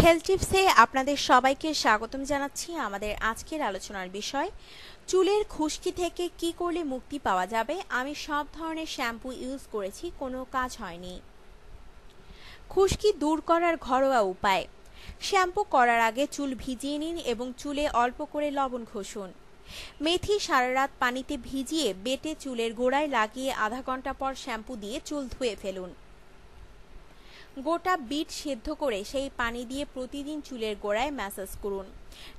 Health টিপসে আপনাদের সবাইকে স্বাগতম জানাচ্ছি। আমাদের আজকের আলোচনার বিষয় চুলের খুশকি থেকে কি করলে মুক্তি পাওয়া যাবে। আমি সব ধরনের শ্যাম্পু ইউজ করেছি, কোনো কাজ হয়নি। খুশকি দূর করার ঘরোয়া উপায়। শ্যাম্পু করার আগে চুল ভিজিয়ে নিন এবং চুলে অল্প করে লবণ ঘষুন। মেথি সারা রাত পানিতে ভিজিয়ে বেটে চুলের গোড়ায় লাগিয়ে আধা ঘন্টা পর শ্যাম্পু দিয়ে চুল ধুয়ে ফেলুন। গোটা বিট সেদ্ধ করে সেই পানি দিয়ে প্রতিদিন চুলের গোড়ায় ম্যাসাজ করুন।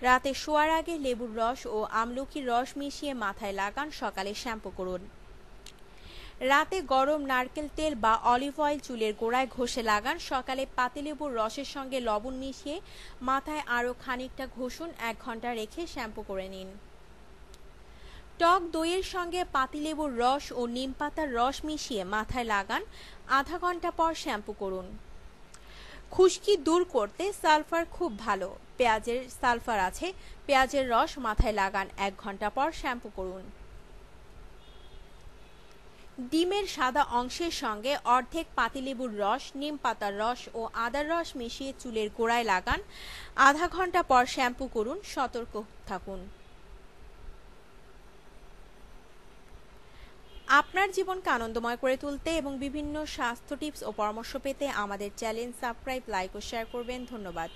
রাতে শোয়ার আগে লেবুর রস ও আমলকির রস মিশিয়ে মাথায় লাগান, সকালে শ্যাম্পু করুন। রাতে গরম নারকেল তেল বা অলিভ অয়েল চুলের গোড়ায় ঘষে লাগান, সকালে পাতিলেবুর রসের সঙ্গে লবণ মিশিয়ে মাথায় আরও খানিকটা ঘষুন। 1 ঘন্টা রেখে শ্যাম্পু করে নিন। টক দইয়ের সঙ্গে পাতিলেবুর রস ও নিম পাতার রস মিশিয়ে মাথায় লাগান, আধা ঘন্টা পর শ্যাম্পু করুন। খুশকি দূর করতে সালফার খুব ভালো। পেঁয়াজের সালফার আছে, পেঁয়াজের রস মাথায় লাগান, 1 ঘন্টা পর শ্যাম্পু করুন। ডিমের সাদা অংশের সঙ্গে অর্ধেক পাতিলেবুর রস, নিম পাতার রস ও আদার রস মিশিয়ে চুলের গোড়ায় লাগান, আধা ঘন্টা পর শ্যাম্পু করুন। সতর্ক থাকুন। আপনার জীবনকে আনন্দময় করে তুলতে এবং বিভিন্ন স্বাস্থ্য টিপস ও পরামর্শ পেতে আমাদের চ্যানেল সাবস্ক্রাইব, লাইক ও শেয়ার করবেন। ধন্যবাদ।